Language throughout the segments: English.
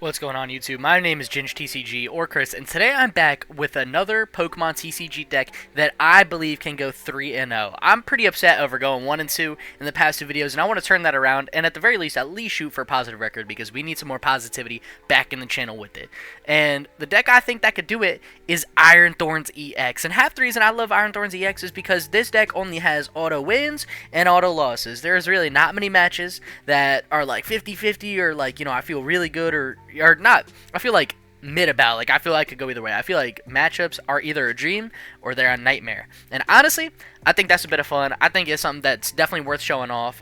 What's going on, YouTube? My name is ginj-tcg, or Chris, and today I'm back with another Pokemon TCG deck that I believe can go 3-0. I'm pretty upset over going 1-2 in the past two videos, and I want to turn that around, and at the very least, at least shoot for a positive record, because we need some more positivity back in the channel with it. And the deck I think that could do it is Iron Thorns EX, and half the reason I love Iron Thorns EX is because this deck only has auto wins and auto losses. There's really not many matches that are like 50-50 or like, I feel really good or not. I feel like mid about. Like, I feel like I could go either way. I feel like matchups are either a dream or they're a nightmare. And honestly, I think that's a bit of fun. I think it's something that's definitely worth showing off,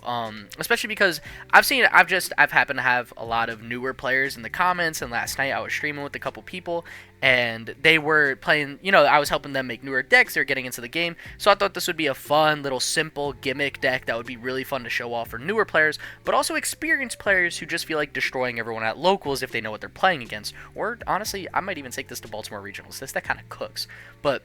especially because I've happened to have a lot of newer players in the comments, and last night I was streaming with a couple people, and they were playing, I was helping them make newer decks. They're getting into the game, so I thought this would be a fun little simple gimmick deck that would be really fun to show off for newer players, but also experienced players who just feel like destroying everyone at locals if they know what they're playing against. Or honestly, I might even take this to Baltimore Regionals. This deck kind of cooks. But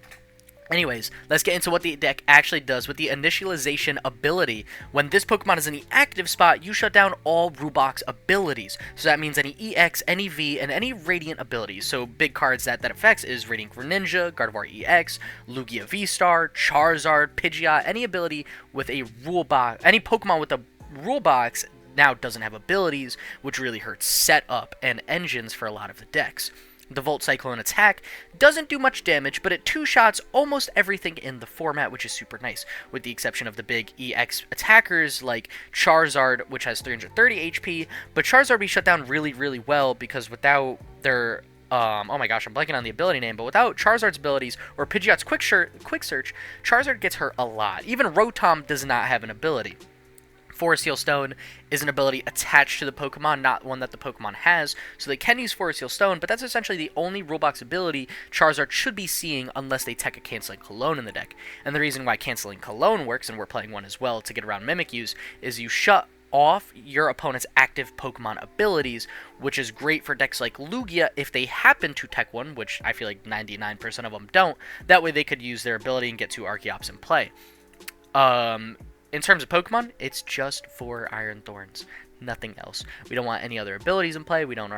anyways, let's get into what the deck actually does with the initialization ability. When this Pokemon is in the active spot, you shut down all Rubok's abilities. So that means any EX, any V, and any Radiant abilities. So big cards that affects is Radiant Greninja, Gardevoir EX, Lugia V-Star, Charizard, Pidgeot, any ability with a rule box, any Pokemon with a rule box now doesn't have abilities, which really hurts setup and engines for a lot of the decks. The Volt Cyclone attack doesn't do much damage, but it two-shots almost everything in the format, which is super nice, with the exception of the big EX attackers like Charizard, which has 330 HP, but Charizard be shut down really, really well because without their oh my gosh, I'm blanking on the ability name, but without Charizard's abilities or Pidgeot's Quick Search, Charizard gets hurt a lot. Even Rotom does not have an ability. Forest Heal Stone is an ability attached to the Pokemon, not one that the Pokemon has, so they can use Forest Heal Stone, but that's essentially the only Rulebox ability Charizard should be seeing unless they tech a Canceling Cologne in the deck. And the reason why Canceling Cologne works, and we're playing one as well to get around Mimikyu, is you shut off your opponent's active Pokemon abilities, which is great for decks like Lugia if they happen to tech one, which I feel like 99% of them don't. That way they could use their ability and get two Archeops in play. In terms of Pokemon, it's just for Iron Thorns, nothing else. We don't want any other abilities in play. We don't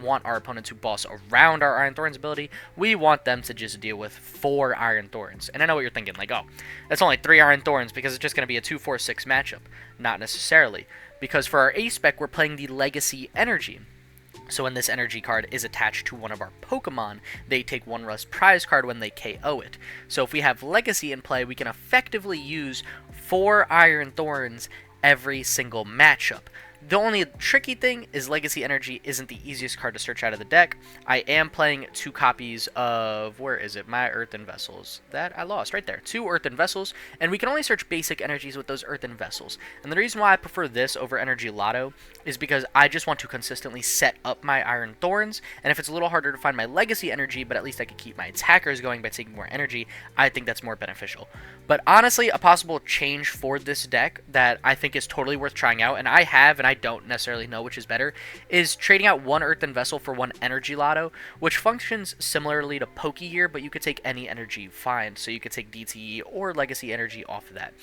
want our opponent to boss around our Iron Thorns ability. We want them to just deal with 4 Iron Thorns. And I know what you're thinking, like, oh, that's only 3 Iron Thorns because it's just going to be a 2-4-6 matchup. Not necessarily, because for our Ace spec, we're playing the Legacy Energy. So when this energy card is attached to one of our Pokemon, they take one Rust prize card when they KO it. So if we have Legacy in play, we can effectively use 4 Iron Thorns every single matchup. The only tricky thing is Legacy Energy isn't the easiest card to search out of the deck. I am playing 2 copies of, where is it, my Earthen Vessels. That I lost right there. 2 Earthen Vessels, and we can only search basic energies with those Earthen Vessels. And the reason why I prefer this over Energy Lotto is because I just want to consistently set up my Iron Thorns, and if it's a little harder to find my Legacy Energy, but at least I can keep my attackers going by taking more energy, I think that's more beneficial. But honestly, a possible change for this deck that I think is totally worth trying out, and I have, and I don't necessarily know which is better, is trading out 1 Earthen Vessel for 1 Energy Lotto, which functions similarly to Pokégear, but you could take any energy you find. So you could take DTE or Legacy Energy off of that.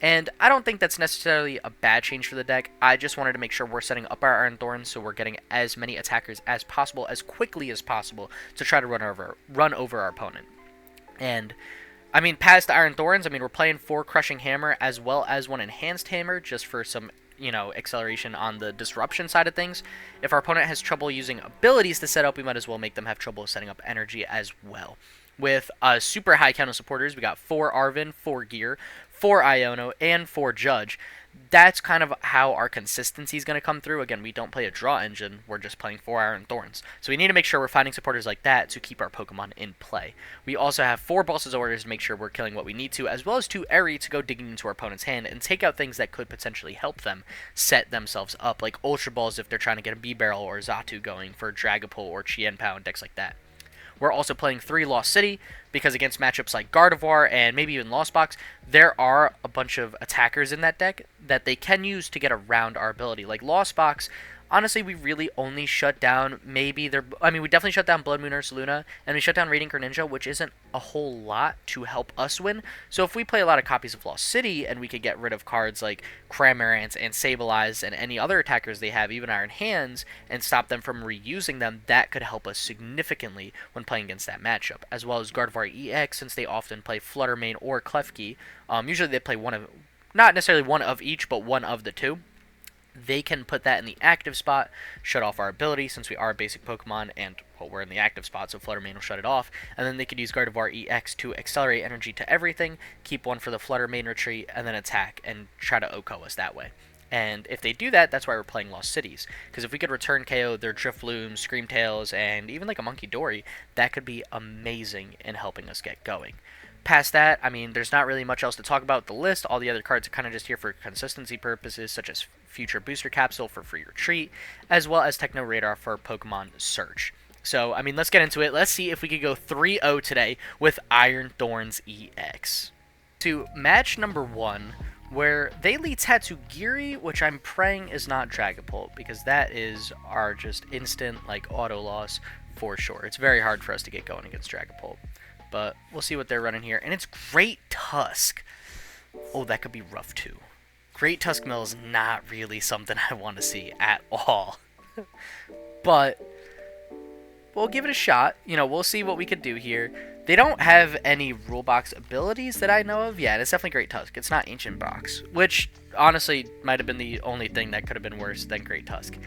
And I don't think that's necessarily a bad change for the deck. I just wanted to make sure we're setting up our Iron Thorns so we're getting as many attackers as possible, as quickly as possible, to try to run over our opponent. And I mean, past the Iron Thorns, we're playing 4 Crushing Hammer as well as 1 Enhanced Hammer just for some, acceleration on the disruption side of things. If our opponent has trouble using abilities to set up, we might as well make them have trouble setting up energy as well. With super high count of supporters, we got 4 Arven, 4 Gear, 4 Iono, and 4 Judge. That's kind of how our consistency is going to come through. Again, we don't play a draw engine, we're just playing 4 Iron Thorns. So we need to make sure we're finding supporters like that to keep our Pokemon in play. We also have 4 Boss's Orders to make sure we're killing what we need to, as well as 2 Eri to go digging into our opponent's hand and take out things that could potentially help them set themselves up, like Ultra Balls if they're trying to get a B-Barrel or Xatu going for Dragapult or Chien-Pao and decks like that. We're also playing 3 Lost City, because against matchups like Gardevoir and maybe even Lost Box, there are a bunch of attackers in that deck that they can use to get around our ability. Like Lost Box, honestly, we really only shut down maybe their. I mean, we definitely shut down Blood Moon Ursaluna, and we shut down Radiant Greninja, which isn't a whole lot to help us win. So if we play a lot of copies of Lost City, and we could get rid of cards like Cramorant and Sableye and any other attackers they have, even Iron Hands, and stop them from reusing them, that could help us significantly when playing against that matchup. As well as Gardevoir EX, since they often play Flutter Mane or Klefki. Usually they play one of, not necessarily one of each, but one of the two. They can put that in the active spot, shut off our ability since we are a basic Pokemon, and well, we're in the active spot, so Flutter Mane will shut it off. And then they could use Gardevoir EX to accelerate energy to everything, keep one for the Flutter Mane retreat, and then attack and try to OHKO us that way. And if they do that, that's why we're playing Lost Cities. Because if we could return KO their Drifloons, Screamtails, and even like a Monkey Dory, that could be amazing in helping us get going. Past that, I mean, there's not really much else to talk about with the list. All the other cards are kind of just here for consistency purposes, such as Future Booster Capsule for free retreat, as well as Techno Radar for Pokemon Search. So, I mean, let's get into it. Let's see if we could go 3-0 today with Iron Thorns EX. To match number 1, where they lead Tatsugiri, which I'm praying is not Dragapult, because that is our just instant, like, auto loss for sure. It's very hard for us to get going against Dragapult. But we'll see what they're running here. And it's Great Tusk. Oh, that could be rough too. Great Tusk Mill is not really something I want to see at all. But we'll give it a shot. You know, we'll see what we could do here. They don't have any rule box abilities that I know of. Yeah, it's definitely Great Tusk. It's not Ancient Box, which honestly might have been the only thing that could have been worse than Great Tusk.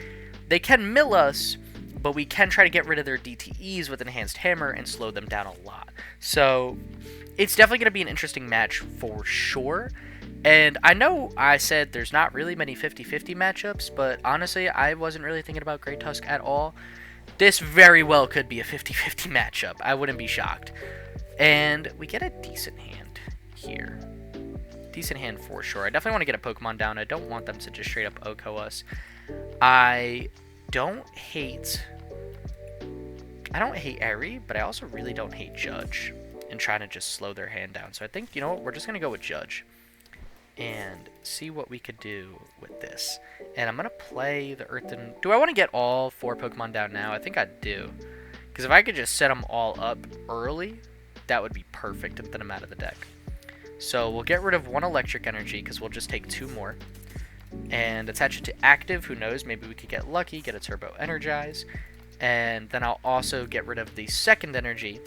They can mill us, but we can try to get rid of their DTEs with Enhanced Hammer and slow them down a lot. So it's definitely going to be an interesting match for sure. And I know I said there's not really many 50-50 matchups, but honestly, I wasn't really thinking about Great Tusk at all. This very well could be a 50-50 matchup. I wouldn't be shocked. And we get a decent hand here. Decent hand for sure. I definitely want to get a Pokemon down. I don't want them to just straight up OHKO us. I don't hate Eri, but I also really don't hate Judge and trying to just slow their hand down. So I think, you know what, we're just going to go with Judge and see what we could do with this. And I'm going to play the Earthen... Do I want to get all 4 Pokemon down now? I think I do. Because if I could just set them all up early, that would be perfect and then I'm out of the deck. So we'll get rid of 1 Electric Energy because we'll just take 2 more. And attach it to active. Who knows? Maybe we could get lucky, get a Turbo Energize. And then I'll also get rid of the second energy.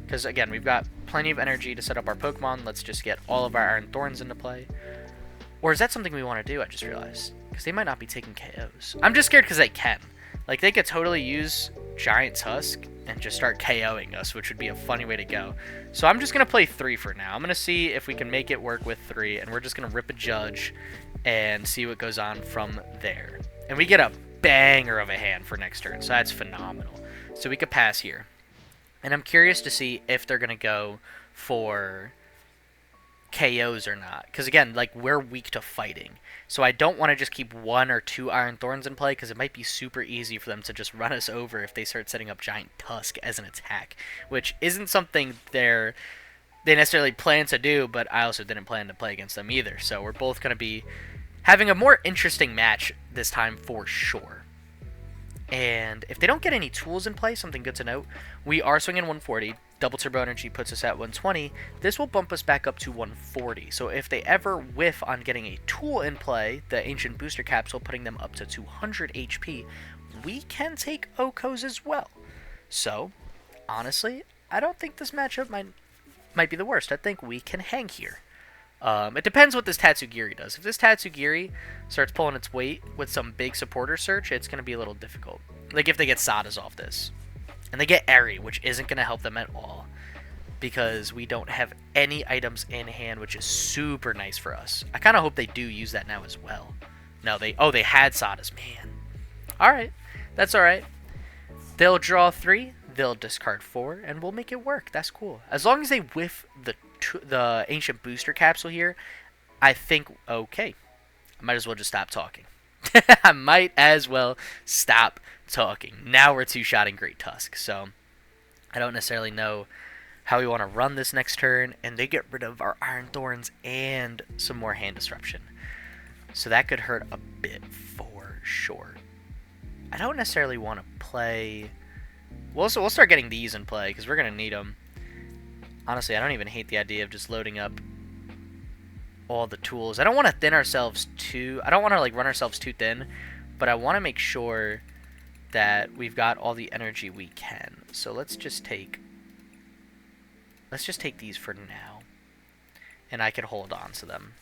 Because, again, we've got plenty of energy to set up our Pokemon. Let's just get all of our Iron Thorns into play. Or is that something we want to do? I just realized. Because they might not be taking KOs. I'm just scared because they can. Like, they could totally use Giant Tusk and just start KOing us, which would be a funny way to go. So I'm just going to play 3 for now. I'm going to see if we can make it work with 3. And we're just going to rip a Judge and see what goes on from there. And we get a banger of a hand for next turn, so that's phenomenal. So we could pass here. And I'm curious to see if they're going to go for KOs or not. Because again, like, we're weak to fighting. So I don't want to just keep 1 or 2 Iron Thorns in play, because it might be super easy for them to just run us over if they start setting up Giant Tusk as an attack. Which isn't something they necessarily plan to do, but I also didn't plan to play against them either. So we're both going to be having a more interesting match this time for sure. And if they don't get any tools in play, something good to note, we are swinging 140. Double Turbo Energy puts us at 120. This will bump us back up to 140. So if they ever whiff on getting a tool in play, the Ancient Booster Capsule putting them up to 200 HP, we can take OHKOs as well. So, honestly, I don't think this matchup might be the worst. I think we can hang here. It depends what this Tatsugiri does. If this Tatsugiri starts pulling its weight with some big supporter search, it's going to be a little difficult. Like if they get Sadas off this. And they get Eri, which isn't going to help them at all. Because we don't have any items in hand, which is super nice for us. I kind of hope they do use that now as well. No, they had Sadas. Man. Alright. That's alright. They'll draw 3. They'll discard 4. And we'll make it work. That's cool. As long as they whiff the Ancient Booster Capsule here, I think okay. I might as well just stop talking. I might as well stop talking. Now we're 2-shotting Great Tusk, so I don't necessarily know how we want to run this next turn, and they get rid of our Iron Thorns and some more hand disruption. So that could hurt a bit for sure. I don't necessarily want to play... We'll start getting these in play, because we're going to need them. Honestly, I don't even hate the idea of just loading up all the tools. I don't want to thin ourselves too... I don't want to like run ourselves too thin, but I want to make sure that we've got all the energy we can. So let's just take these for now, and I can hold on to them.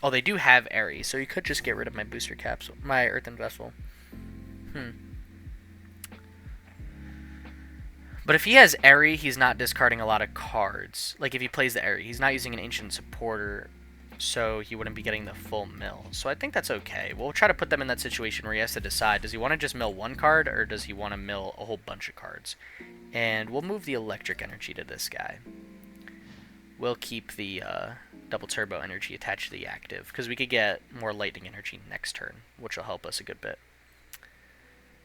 Oh, they do have Airy, so you could just get rid of my booster capsule, my Earthen Vessel. But if he has Airy, he's not discarding a lot of cards. Like if he plays the Airy, he's not using an Ancient Supporter, so he wouldn't be getting the full mill. So I think that's okay. We'll try to put them in that situation where he has to decide, does he want to just mill one card, or does he want to mill a whole bunch of cards? And we'll move the electric energy to this guy. We'll keep the double turbo energy attached to the active, because we could get more lightning energy next turn, which will help us a good bit.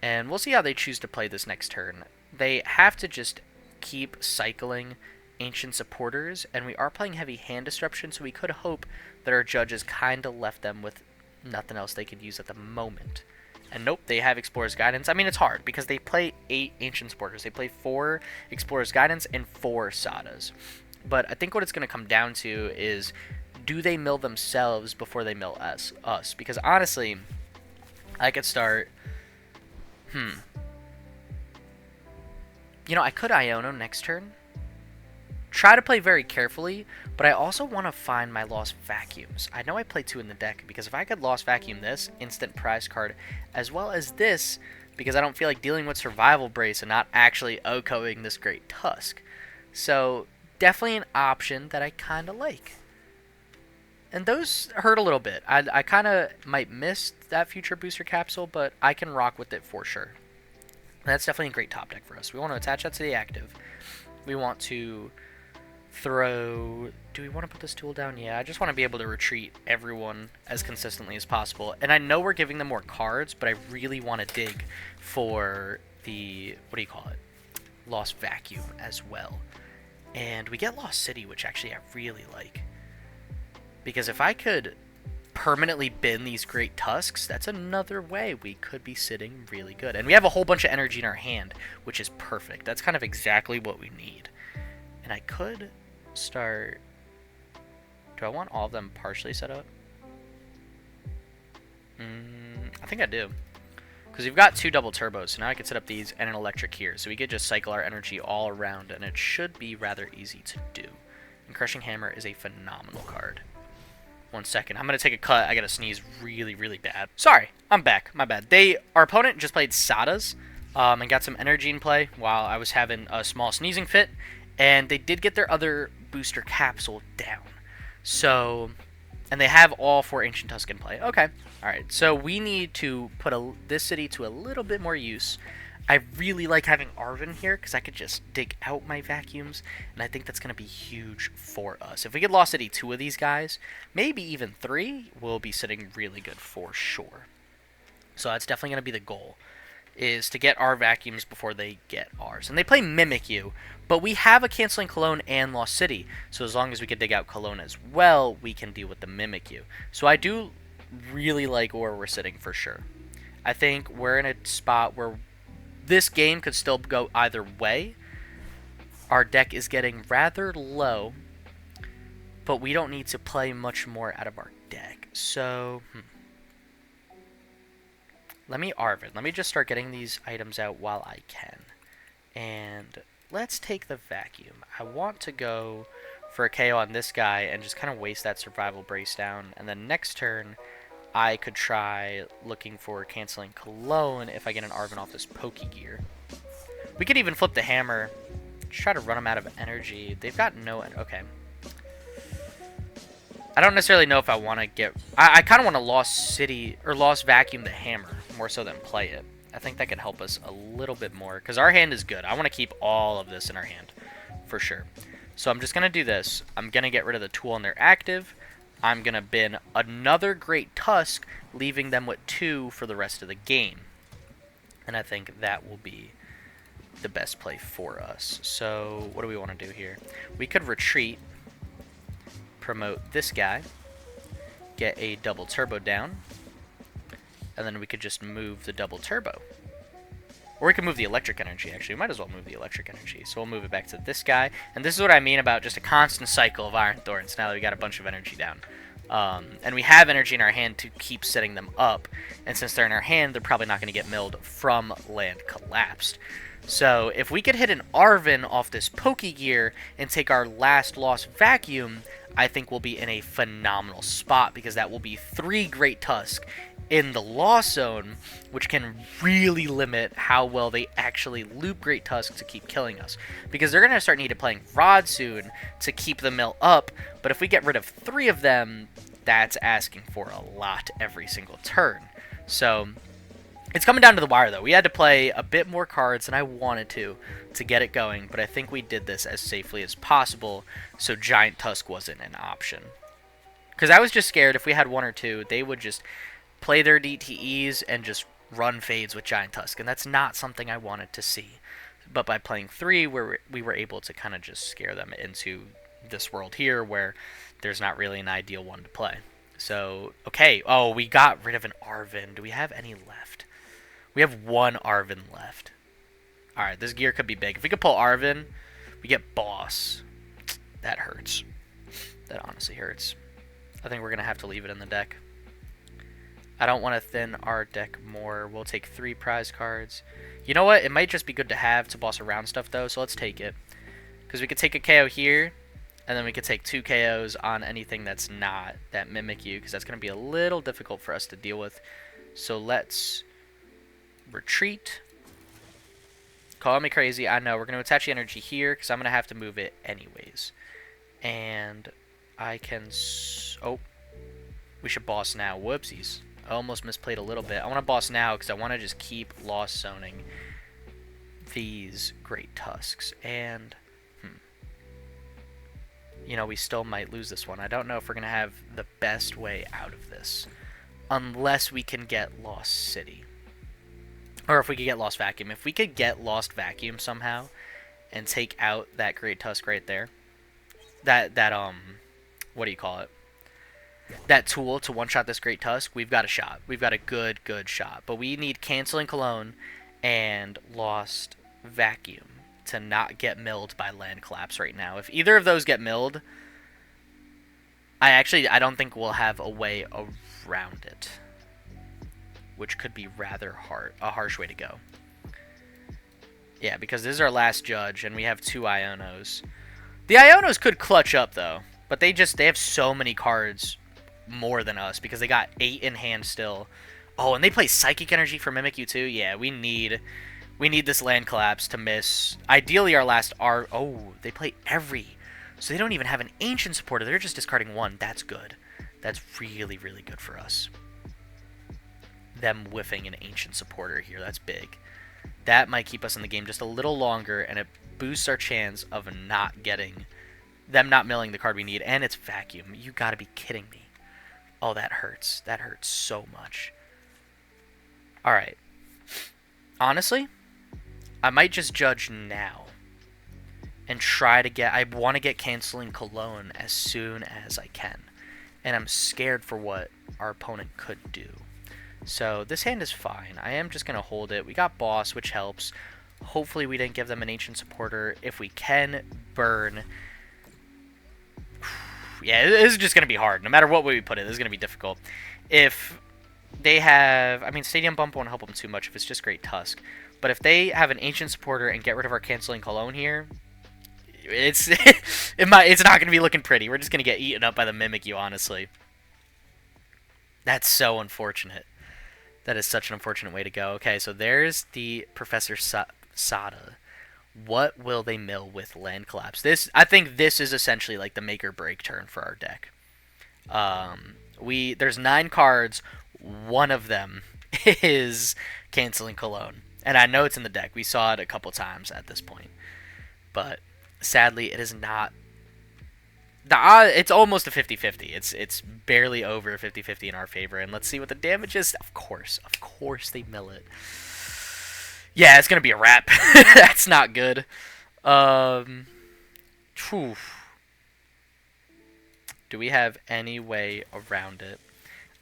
And we'll see how they choose to play this next turn. They have to just keep cycling Ancient Supporters, and we are playing heavy Hand Disruption, so we could hope that our judges kind of left them with nothing else they could use at the moment. And nope, they have Explorer's Guidance. I mean, it's hard, because they play 8 Ancient Supporters. They play 4 Explorer's Guidance and 4 Sadas. But I think what it's going to come down to is, do they mill themselves before they mill us? Because honestly, I could start... You know, I could Iono next turn. Try to play very carefully, but I also want to find my Lost Vacuums. I know I play 2 in the deck, because if I could Lost Vacuum this, instant prize card, as well as this, because I don't feel like dealing with Survival Brace and not actually OHKOing this Great Tusk. So, definitely an option that I kind of like. And those hurt a little bit. I kind of might miss that future booster capsule, but I can rock with it for sure. That's definitely a great top deck for us. We want to attach that to the active. We want to throw... Do we want to put this tool down? Yeah, I just want to be able to retreat everyone as consistently as possible. And I know we're giving them more cards, but I really want to dig for the... What do you call it? Lost Vacuum as well. And we get Lost City, which actually I really like. Because if I could permanently bin these Great Tusks, that's another way we could be sitting really good. And we have a whole bunch of energy in our hand, which is perfect. That's kind of exactly what we need. And I could start... Do I want all of them partially set up? I think I do. Because we've got 2 double turbos, so now I can set up these and an electric here. So we could just cycle our energy all around, and it should be rather easy to do. And Crushing Hammer is a phenomenal card. 1 second. I'm going to take a cut. I got to sneeze really, really bad. Sorry. I'm back. My bad. Our opponent just played Sadas and got some energy in play while I was having a small sneezing fit. And they did get their other booster capsule down. So, and they have all 4 Ancient Tusk in play. Okay. Alright. So we need to put this city to a little bit more use. I really like having Arven here, because I could just dig out my vacuums, and I think that's going to be huge for us. If we get Lost City 2 of these guys, maybe even 3, we'll be sitting really good for sure. So that's definitely going to be the goal, is to get our vacuums before they get ours. And they play Mimikyu, but we have a Canceling Cologne and Lost City, so as long as we can dig out Cologne as well, we can deal with the Mimikyu. So I do really like where we're sitting for sure. I think we're in a spot where this game could still go either way. Our deck is getting rather low, but we don't need to play much more out of our deck. So, let me Arven. Let me just start getting these items out while I can. And let's take the vacuum. I want to go for a KO on this guy and just kind of waste that Survival Brace down. And then next turn, I could try looking for Canceling Cologne if I get an Arven off this Pokégear. We could even flip the hammer. Just try to run them out of energy. They've got no... Okay. I don't necessarily know if I want to get... I kind of want to Lost City... Or Lost Vacuum the hammer, more so than play it. I think that could help us a little bit more. Because our hand is good. I want to keep all of this in our hand. For sure. So I'm just going to do this. I'm going to get rid of the tool in their active. I'm going to bin another Great Tusk, leaving them with 2 for the rest of the game. And I think that will be the best play for us. So what do we want to do here? We could retreat, promote this guy, get a double turbo down, and then we could just move the double turbo. Or we can move the electric energy, actually. We might as well move the electric energy. So we'll move it back to this guy. And this is what I mean about just a constant cycle of Iron Thorns now that we got a bunch of energy down. And we have energy in our hand to keep setting them up. And since they're in our hand, they're probably not going to get milled from land collapsed. So if we could hit an Arven off this Pokégear and take our last Lost Vacuum, I think we'll be in a phenomenal spot, because that will be 3 Great Tusk in the Lost Zone, which can really limit how well they actually loop Great Tusk to keep killing us. Because they're going to start needing playing Rod soon to keep the mill up, but if we get rid of 3 of them, that's asking for a lot every single turn. So it's coming down to the wire, though. We had to play a bit more cards than I wanted to get it going, but I think we did this as safely as possible, so Giant Tusk wasn't an option. Because I was just scared if we had 1 or 2, they would just play their DTEs and just run fades with Giant Tusk, and that's not something I wanted to see. But by playing 3, we were able to kind of just scare them into this world here, where there's not really an ideal one to play. So, okay, oh, we got rid of an Arven. Do we have any left? We have 1 Arven left. Alright, this gear could be big. If we could pull Arven, we get Boss. That hurts. That honestly hurts. I think we're going to have to leave it in the deck. I don't want to thin our deck more. We'll take 3 prize cards. You know what? It might just be good to have to boss around stuff, though, so let's take it. Because we could take a KO here, and then we could take 2 KOs on anything that's not that Mimic You, because that's going to be a little difficult for us to deal with. So let's retreat. Call me crazy. I know. We're going to attach the energy here, because I'm going to have to move it anyways. And I can... Oh. We should boss now. Whoopsies. I almost misplayed a little bit. I want to boss now because I want to just keep Lost Zoning these Great Tusks. And, you know, we still might lose this one. I don't know if we're going to have the best way out of this. Unless we can get Lost City. Or if we could get Lost Vacuum. If we could get Lost Vacuum somehow and take out that Great Tusk right there. What do you call it? That tool to one-shot this Great Tusk, we've got a shot. We've got a good shot. But we need Canceling Cologne and Lost Vacuum to not get milled by Land Collapse right now. If either of those get milled, I don't think we'll have a way around it. Which could be rather a harsh way to go. Yeah, because this is our last judge, and we have 2 Ionos. The Ionos could clutch up, though. But they have so many cards more than us, because they got 8 in hand still. Oh, and they play Psychic Energy for Mimic You too. Yeah, we need this Land Collapse to miss. Ideally, our last R. Oh, they play every. So they don't even have an Ancient supporter. They're just discarding 1. That's good. That's really good for us. Them whiffing an Ancient supporter here. That's big. That might keep us in the game just a little longer, and it boosts our chance of not getting them not milling the card we need. And it's Vacuum. You gotta be kidding me. Oh, that hurts. That hurts so much. Alright. Honestly, I might just judge now. And try to get... I want to get Canceling Cologne as soon as I can. And I'm scared for what our opponent could do. So, this hand is fine. I am just going to hold it. We got Boss, which helps. Hopefully we didn't give them an Ancient supporter. If we can, burn... Yeah, this is just going to be hard. No matter what way we put it, this is going to be difficult. If they have... I mean, Stadium Bump won't help them too much if it's just Great Tusk. But if they have an Ancient supporter and get rid of our Canceling Cologne here, it's it's not going to be looking pretty. We're just going to get eaten up by the Mimic You, honestly. That's so unfortunate. That is such an unfortunate way to go. Okay, so there's the Professor Sada. What will they mill with Land Collapse? I think this is essentially like the make or break turn for our deck. There's 9 cards. One of them is Canceling Cologne. And I know it's in the deck. We saw it a couple times at this point. But sadly, it is not. It's almost a 50-50. It's barely over 50-50 in our favor. And let's see what the damage is. Of course they mill it. Yeah, it's going to be a wrap. That's not good. Do we have any way around it?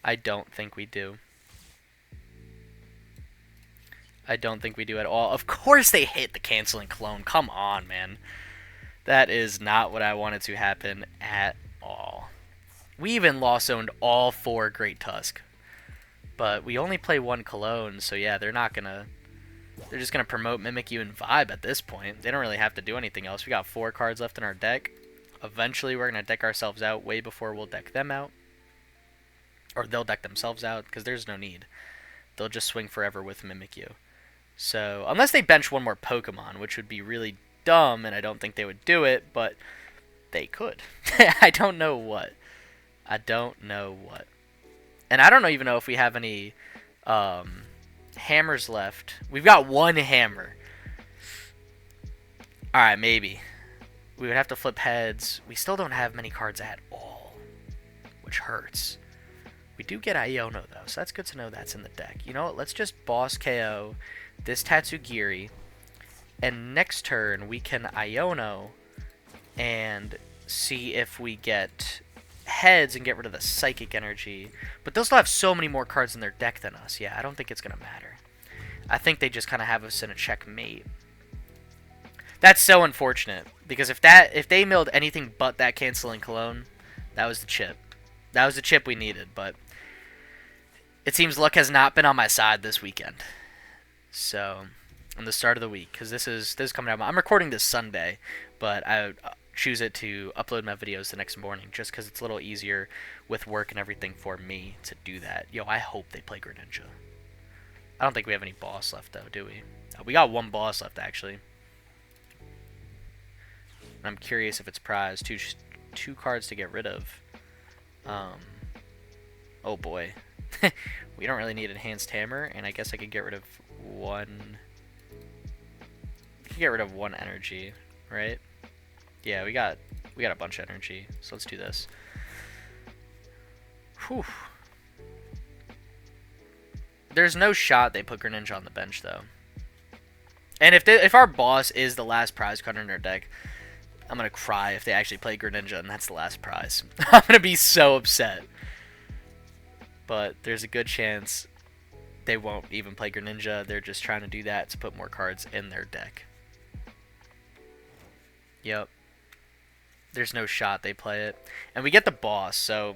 I don't think we do. I don't think we do at all. Of course they hit the canceling clone. Come on, man. That is not what I wanted to happen at all. We even lost owned all 4 Great Tusk. But we only play 1 Cologne, so yeah, they're not gonna... They're just gonna promote Mimikyu and Vibe at this point. They don't really have to do anything else. We got 4 cards left in our deck. Eventually we're gonna deck ourselves out way before we'll deck them out. Or they'll deck themselves out, because there's no need. They'll just swing forever with Mimikyu. So, unless they bench one more Pokemon, which would be really dumb, and I don't think they would do it, but they could. I don't know what. I don't know what. And I don't even know if we have any hammers left. We've got 1 hammer. Alright, maybe. We would have to flip heads. We still don't have many cards at all, which hurts. We do get Iono, though, so that's good to know that's in the deck. You know what? Let's just boss KO this Tatsugiri, and next turn we can Iono and see if we get heads and get rid of the psychic energy. But they'll still have so many more cards in their deck than us. Yeah, I don't think it's going to matter. I think they just kind of have us in a checkmate. That's so unfortunate, because if they milled anything but that canceling cologne, that was the chip. That was the chip we needed, but it seems luck has not been on my side this weekend. So, on the start of the week, because this is coming out. I'm recording this Sunday, but I choose it to upload my videos the next morning, just because it's a little easier with work and everything for me to do that. Yo, I hope they play Greninja. I don't think we have any boss left, though, do we? We got 1 boss left, actually. I'm curious if it's prize. Two cards to get rid of. Oh boy. We don't really need Enhanced Hammer, and I guess I could get rid of 1. I could get rid of 1 energy, right? Yeah, we got a bunch of energy, so let's do this. Whew. There's no shot they put Greninja on the bench, though. And if our boss is the last prize card in our deck, I'm going to cry if they actually play Greninja and that's the last prize. I'm going to be so upset. But there's a good chance they won't even play Greninja. They're just trying to do that to put more cards in their deck. Yep. There's no shot they play it. And we get the boss, so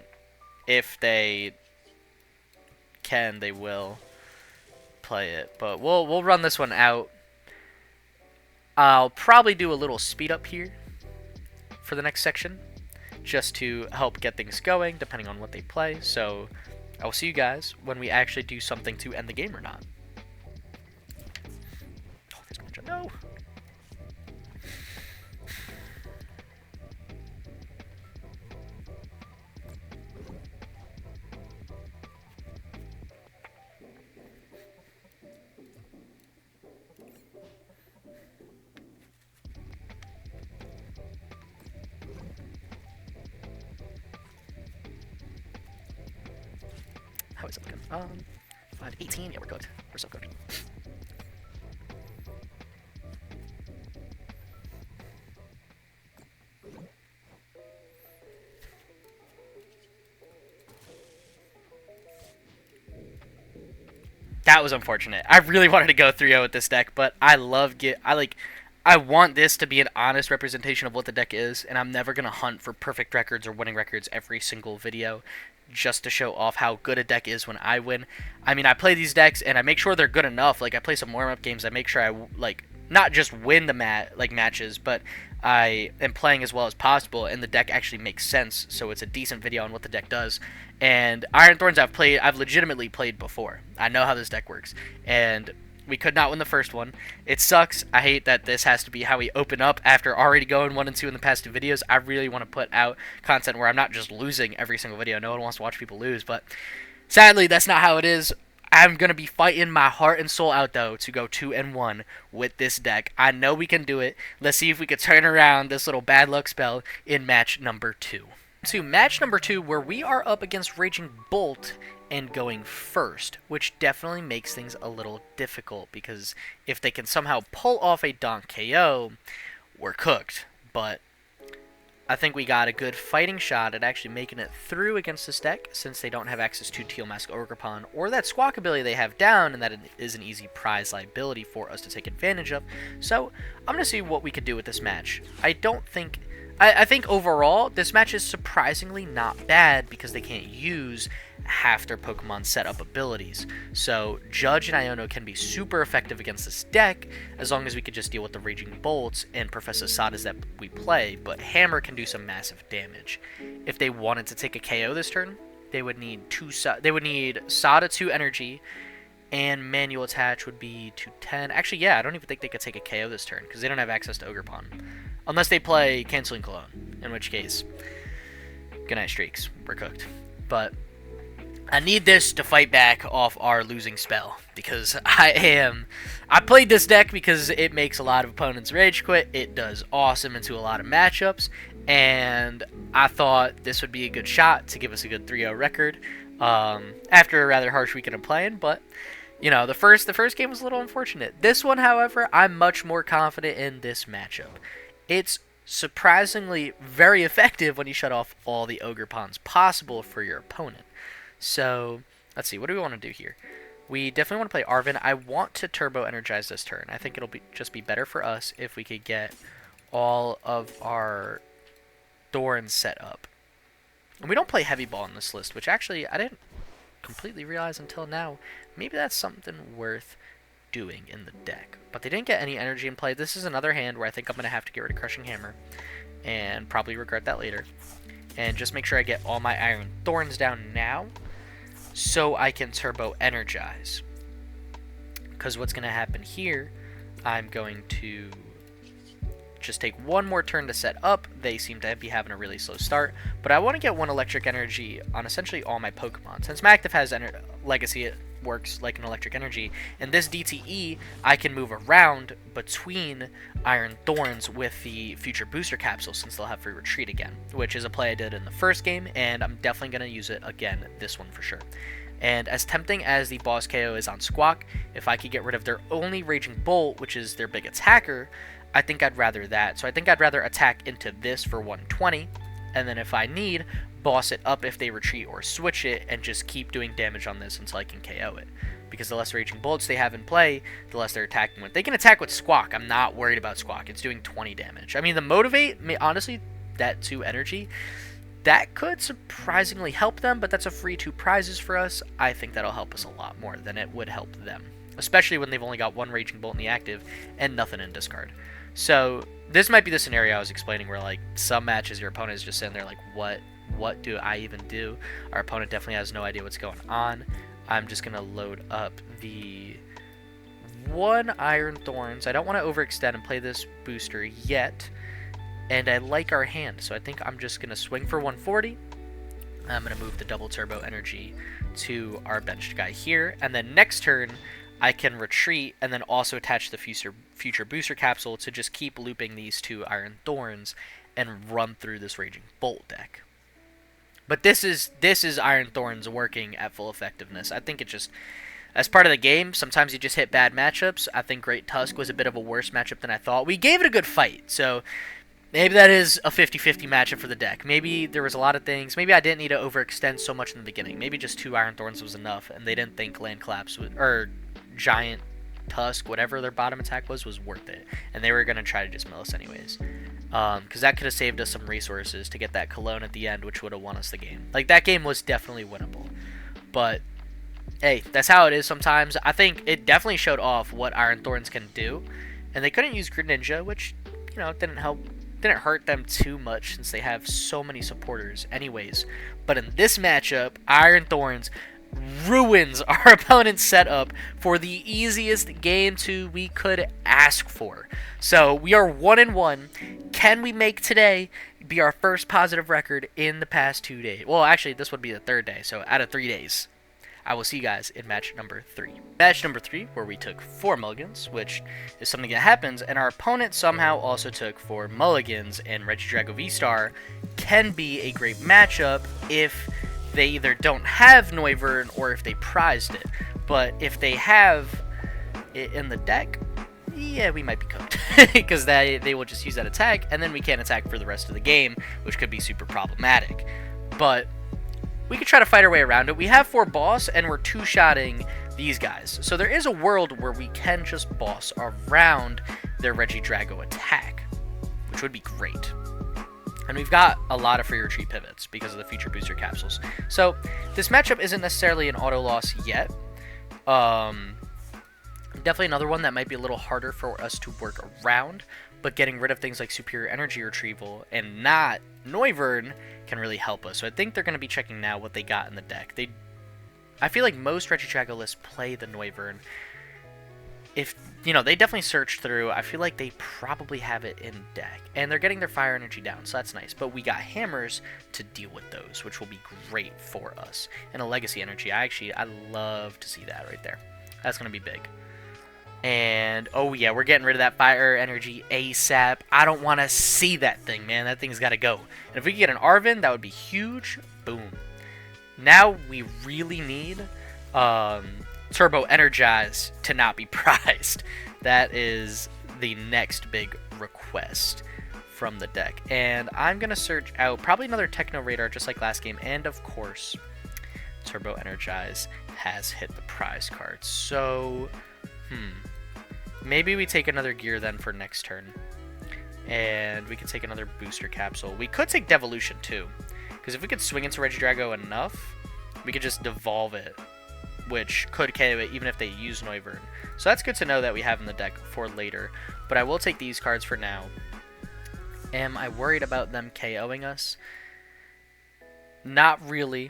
if they can, they will play it. But we'll run this one out. I'll probably do a little speed up here for the next section, just to help get things going, depending on what they play. So I'll see you guys when we actually do something to end the game or not. Oh, there's Greninja. No! How is it looking? 518. Yeah, we're good. We're so good. That was unfortunate. I really wanted to go 3-0 with this deck, but I want this to be an honest representation of what the deck is, and I'm never going to hunt for perfect records or winning records every single video just to show off how good a deck is when I win. I mean, I play these decks, and I make sure they're good enough. Like, I play some warm-up games. I make sure I, not just win the matches, but I am playing as well as possible, and the deck actually makes sense, so it's a decent video on what the deck does. And Iron Thorns I've legitimately played before. I know how this deck works, and we could not win the first one. It sucks. I hate that this has to be how we open up after already going 1 and 2 in the past 2 videos. I really want to put out content where I'm not just losing every single video. No one wants to watch people lose, but sadly, that's not how it is. I'm going to be fighting my heart and soul out, though, to go 2-1 with this deck. I know we can do it. Let's see if we can turn around this little bad luck spell in match number 2. To match number 2, where we are up against Raging Bolt and going first, which definitely makes things a little difficult, because if they can somehow pull off a Donk KO, we're cooked. But I think we got a good fighting shot at actually making it through against this deck, since they don't have access to Teal Mask Ogerpon or that Squawk ability they have down, and that it is an easy prize liability for us to take advantage of. So I'm going to see what we could do with this match. I think overall, this match is surprisingly not bad because they can't use half their Pokemon setup abilities. So Judge and Iono can be super effective against this deck as long as we could just deal with the Raging Bolts and Professor Sadas that we play, but Hammer can do some massive damage. If they wanted to take a KO this turn, they would need Sada 2 energy, and manual attach would be 210. Actually, yeah, I don't even think they could take a KO this turn because they don't have access to Ogerpon. Unless they play Canceling Cologne, in which case, good night streaks, we're cooked. But I need this to fight back off our losing spell, because I played this deck because it makes a lot of opponents rage quit. It does awesome into a lot of matchups, and I thought this would be a good shot to give us a good 3-0 record after a rather harsh weekend of playing. But you know, the first game was a little unfortunate. This one, however, I'm much more confident in this matchup. It's surprisingly very effective when you shut off all the Ogerpons possible for your opponent. So, let's see, what do we want to do here? We definitely want to play Arven. I want to Turbo Energize this turn. I think it'll just be better for us if we could get all of our Thorns set up. And we don't play Heavy Ball in this list, which actually I didn't completely realize until now. Maybe that's something worth doing in the deck. But they didn't get any energy in play. This is another hand where I think I'm going to have to get rid of Crushing Hammer and probably regret that later. And just make sure I get all my Iron Thorns down now so I can Turbo Energize. Because what's going to happen here, I'm going to just take one more turn to set up. They seem to be having a really slow start, but I want to get one Electric Energy on essentially all my Pokemon. Since Magniff has Legacy, it works like an Electric Energy. And this DTE, I can move around between Iron Thorns with the future booster capsule, since they'll have free retreat again, which is a play I did in the first game, and I'm definitely going to use it again this one for sure. And as tempting as the boss KO is on Squawk, if I could get rid of their only Raging Bolt, which is their big attacker, I think I'd rather that. So I think I'd rather attack into this for 120, and then if I need, boss it up if they retreat or switch it, and just keep doing damage on this until I can KO it. Because the less Raging Bolts they have in play, the less they're attacking with. They can attack with Squawk. I'm not worried about Squawk. It's doing 20 damage. I mean, the Motivate, honestly, that 2 energy, that could surprisingly help them, but that's a free 2 prizes for us. I think that'll help us a lot more than it would help them. Especially when they've only got 1 Raging Bolt in the active and nothing in discard. So, this might be the scenario I was explaining where, like, some matches your opponent is just sitting there like, what do I even do? Our opponent definitely has no idea what's going on. I'm just going to load up the 1 Iron Thorns. I don't want to overextend and play this booster yet. And I like our hand, so I think I'm just going to swing for 140. I'm going to move the double Turbo Energy to our benched guy here. And then next turn, I can retreat and then also attach the future booster capsule to just keep looping these 2 Iron Thorns and run through this Raging Bolt deck. But this is Iron Thorns working at full effectiveness. I think it just, as part of the game, sometimes you just hit bad matchups. I think Great Tusk was a bit of a worse matchup than I thought. We gave it a good fight, so maybe that is a 50-50 matchup for the deck. Maybe there was a lot of things. Maybe I didn't need to overextend so much in the beginning. Maybe just 2 Iron Thorns was enough, and they didn't think Land Collapse or Giant Tusk, whatever their bottom attack was worth it. And they were going to try to just mill us anyways. Because that could have saved us some resources to get that Cologne at the end, which would have won us the game. Like, that game was definitely winnable. But, hey, that's how it is sometimes. I think it definitely showed off what Iron Thorns can do. And they couldn't use Greninja, which, you know, didn't hurt them too much since they have so many supporters anyways. But in this matchup, Iron Thorns ruins our opponent's setup for the easiest game 2 we could ask for. So we are 1-1. Can we make today be our first positive record in the past 2 days? Well, actually, this would be the 3rd day, so out of 3 days. I will see you guys in match number 3. Match number 3, where we took 4 mulligans, which is something that happens, and our opponent somehow also took 4 mulligans, and Regidrago V-Star can be a great matchup if they either don't have Noivern or if they prized it. But if they have it in the deck, yeah, we might be cooked. Because they will just use that attack, and then we can't attack for the rest of the game, which could be super problematic. But we could try to fight our way around it. We have 4 boss, and we're 2-shotting these guys. So there is a world where we can just boss around their Regidrago attack, which would be great. And we've got a lot of free retreat pivots because of the future booster capsules. So this matchup isn't necessarily an auto loss yet. Definitely another one that might be a little harder for us to work around, but getting rid of things like superior energy retrieval and not Noivern can really help us. So I think they're going to be checking now what they got in the deck. I feel like most Regidrago lists play the Noivern. If, you know, they definitely searched through. I feel like they probably have it in deck. And they're getting their fire energy down, so that's nice. But we got hammers to deal with those, which will be great for us. And a legacy energy. I love to see that right there. That's going to be big. And, oh yeah, we're getting rid of that fire energy ASAP. I don't want to see that thing, man. That thing's got to go. And if we could get an Arven, that would be huge. Boom. Now we really need Turbo Energize to not be prized. That is the next big request from the deck. And I'm going to search out probably another Techno Radar just like last game. And, of course, Turbo Energize has hit the prize card. So, maybe we take another gear then for next turn. And we could take another booster capsule. We could take Devolution too. Because if we could swing into Regidrago enough, we could just devolve it, which could KO it even if they use Noivern. So that's good to know that we have in the deck for later. But I will take these cards for now. Am I worried about them KOing us? Not really,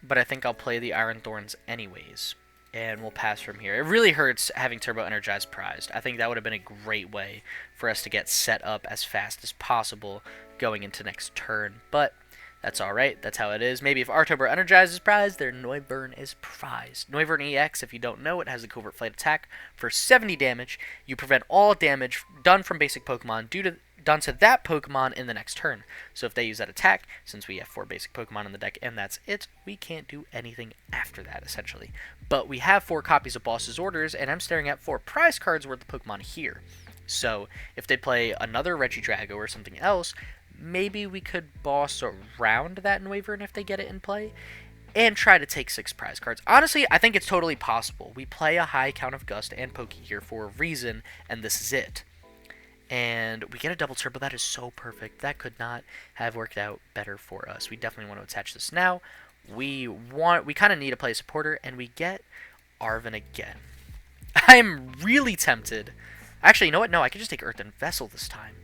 but I think I'll play the Iron Thorns anyways. And we'll pass from here. It really hurts having Turbo Energize prized. I think that would have been a great way for us to get set up as fast as possible going into next turn. But that's alright. That's how it is. Maybe if our Turbo Energize is prized, their Noivern is prized. Noivern EX, if you don't know, it has a Covert Flight attack for 70 damage. You prevent all damage done from basic Pokemon done to that Pokemon in the next turn. So if they use that attack, since we have 4 basic Pokemon in the deck and that's it, we can't do anything after that, essentially. But we have 4 copies of Boss's Orders, and I'm staring at 4 prize cards worth of Pokemon here. So if they play another Regidrago or something else, maybe we could boss around that Noivern if they get it in play, and try to take 6 prize cards. Honestly, I think it's totally possible. We play a high count of Gust and Pokégear for a reason, and this is it. And we get a double turbo. That is so perfect. That could not have worked out better for us. We definitely want to attach this now. We kind of need to play a supporter, and we get Arven again. I'm really tempted. Actually, you know what? No, I could just take Earthen Vessel this time.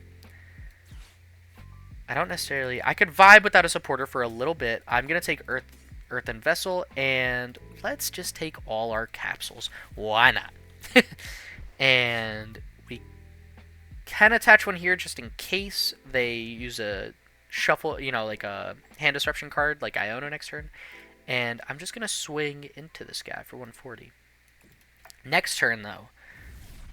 I don't necessarily... I could vibe without a supporter for a little bit. I'm going to take Earthen Vessel, and let's just take all our capsules. Why not? And we can attach one here just in case they use a shuffle, you know, like a hand disruption card like Iono next turn. And I'm just going to swing into this guy for 140. Next turn, though...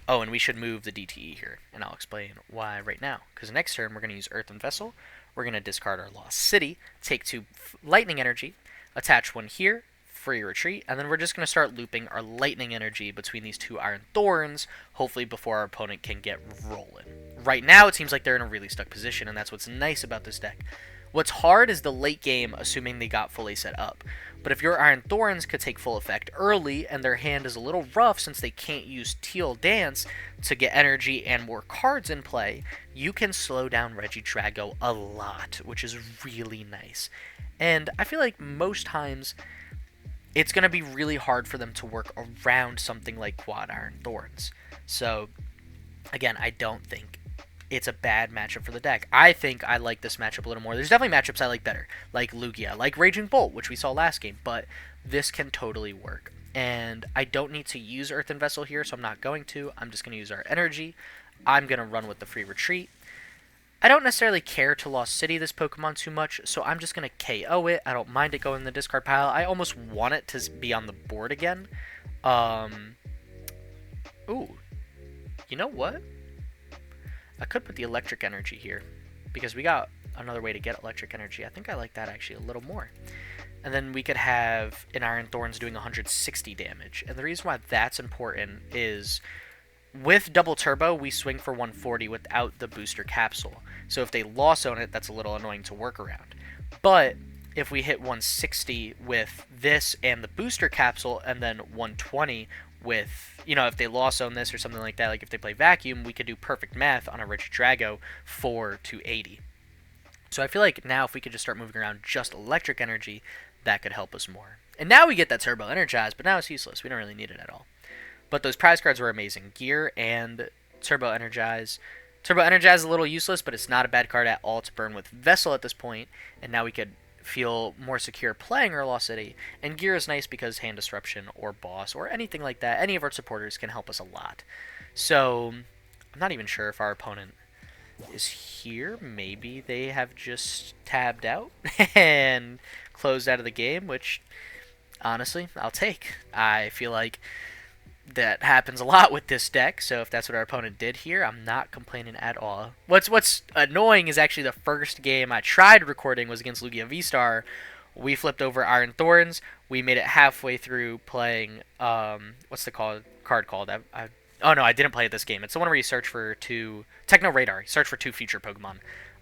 Oh, and we should move the DTE here, and I'll explain why right now. Because next turn, we're going to use Earthen Vessel. We're going to discard our Lost City, take 2 Lightning Energy, attach one here, free retreat, and then we're just going to start looping our Lightning Energy between these 2 Iron Thorns, hopefully before our opponent can get rolling. Right now, it seems like they're in a really stuck position, and that's what's nice about this deck. What's hard is the late game, assuming they got fully set up. But if your Iron Thorns could take full effect early, and their hand is a little rough since they can't use Teal Dance to get energy and more cards in play, you can slow down Regidrago a lot, which is really nice. And I feel like most times, it's going to be really hard for them to work around something like Quad Iron Thorns. So, again, I don't think it's a bad matchup for the deck. I think I like this matchup a little more. There's definitely matchups I like better, like Lugia, like Raging Bolt, which we saw last game, but this can totally work. And I don't need to use Earthen Vessel here, so I'm not going to. I'm just going to use our energy. I'm going to run with the free retreat. I don't necessarily care to Lost City this Pokemon too much, so I'm just going to KO it. I don't mind it going in the discard pile. I almost want it to be on the board again. Ooh. You know what? I could put the electric energy here, because we got another way to get electric energy. I think I like that actually a little more. And then we could have an Iron Thorns doing 160 damage. And the reason why that's important is with double turbo, we swing for 140 without the booster capsule. So if they lost on it, that's a little annoying to work around. But if we hit 160 with this and the booster capsule, and then 120 with, if they lost on this or something like that, like if they play vacuum, we could do perfect math on a Regidrago for 280. So I feel like now if we could just start moving around just electric energy, that could help us more. And now we get that turbo Energize, but now it's useless. We don't really need it at all. But those prize cards were amazing. Gear and Turbo Energize. Turbo Energize is a little useless, but it's not a bad card at all to burn with Vessel at this point. And now we could feel more secure playing our Lost City. And Gear is nice because Hand Disruption or Boss or anything like that, any of our supporters can help us a lot. So I'm not even sure if our opponent is here. Maybe they have just tabbed out and closed out of the game, which honestly I'll take. I feel like that happens a lot with this deck, so if that's what our opponent did here, I'm not complaining at all. What's annoying is actually the first game I tried recording was against Lugia V-Star. We flipped over Iron Thorns. We made it halfway through playing, what's the card called? Oh no, I didn't play this game. It's the one where you search for Techno Radar. You search for 2 future Pokemon.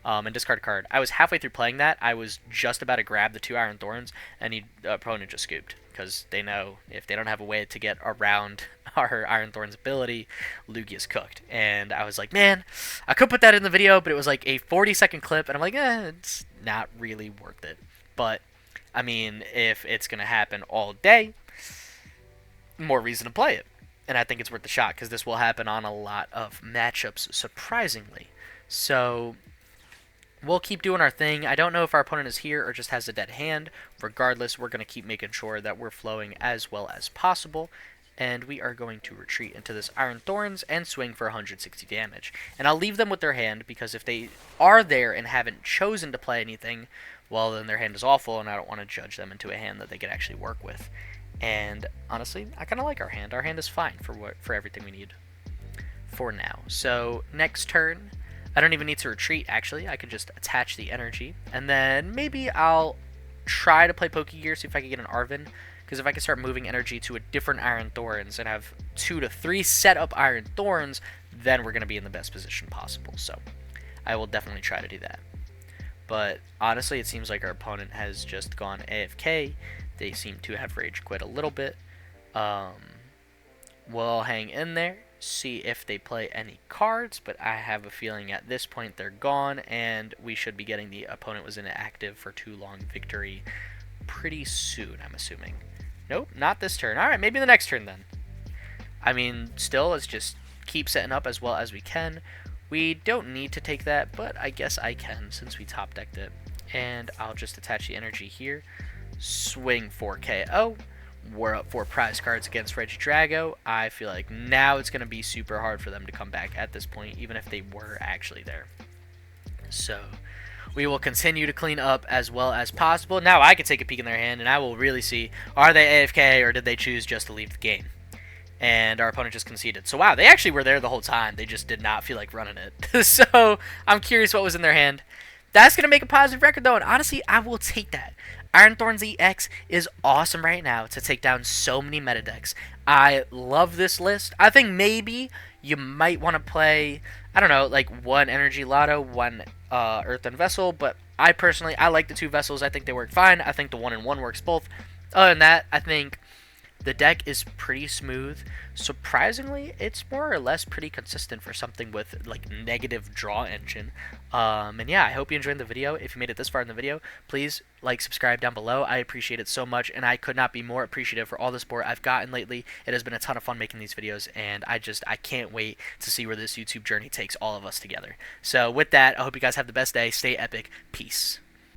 And discard a card. I was halfway through playing that. I was just about to grab the 2 Iron Thorns, and the opponent just scooped. Because they know if they don't have a way to get around our Iron Thorns ability, Lugia's cooked. And I was like, man, I could put that in the video, but it was like a 40-second clip, and I'm like, it's not really worth it. But, I mean, if it's going to happen all day, more reason to play it. And I think it's worth the shot, because this will happen on a lot of matchups, surprisingly. So we'll keep doing our thing. I don't know if our opponent is here or just has a dead hand. Regardless, we're going to keep making sure that we're flowing as well as possible. And we are going to retreat into this Iron Thorns and swing for 160 damage. And I'll leave them with their hand, because if they are there and haven't chosen to play anything, well, then their hand is awful, and I don't want to judge them into a hand that they could actually work with. And honestly, I kind of like our hand. Our hand is fine for everything we need for now. So next turn, I don't even need to retreat, actually. I can just attach the energy. And then maybe I'll try to play Pokégear, see if I can get an Arven. Because if I can start moving energy to a different Iron Thorns and have 2 to 3 set up Iron Thorns, then we're going to be in the best position possible. So I will definitely try to do that. But honestly, it seems like our opponent has just gone AFK. They seem to have rage quit a little bit. We'll hang in there, see if they play any cards, but I have a feeling at this point they're gone, and we should be getting the opponent was inactive for too long victory pretty soon, I'm assuming. Nope, not this turn. Alright, maybe the next turn then. I mean, still, let's just keep setting up as well as we can. We don't need to take that, but I guess I can since we top decked it. And I'll just attach the energy here. Swing for KO. We're up 4 prize cards against Regidrago. I feel like now it's going to be super hard for them to come back at this point, even if they were actually there. So we will continue to clean up as well as possible. Now I can take a peek in their hand, and I will really see, are they AFK or did they choose just to leave the game? And our opponent just conceded. So wow, they actually were there the whole time. They just did not feel like running it. So I'm curious what was in their hand. That's going to make a positive record, though, and honestly, I will take that. Iron Thorns EX is awesome right now to take down so many meta decks. I love this list. I think maybe you might want to play, I don't know, like 1 Energy Lotto, 1 Earthen Vessel, but I like the 2 Vessels. I think they work fine. I think the 1-in-1 works both. Other than that, I think the deck is pretty smooth. Surprisingly, it's more or less pretty consistent for something with like negative draw engine. And yeah, I hope you enjoyed the video. If you made it this far in the video, please like, subscribe down below. I appreciate it so much, and I could not be more appreciative for all the support I've gotten lately. It has been a ton of fun making these videos, and I can't wait to see where this YouTube journey takes all of us together. So with that, I hope you guys have the best day. Stay epic. Peace.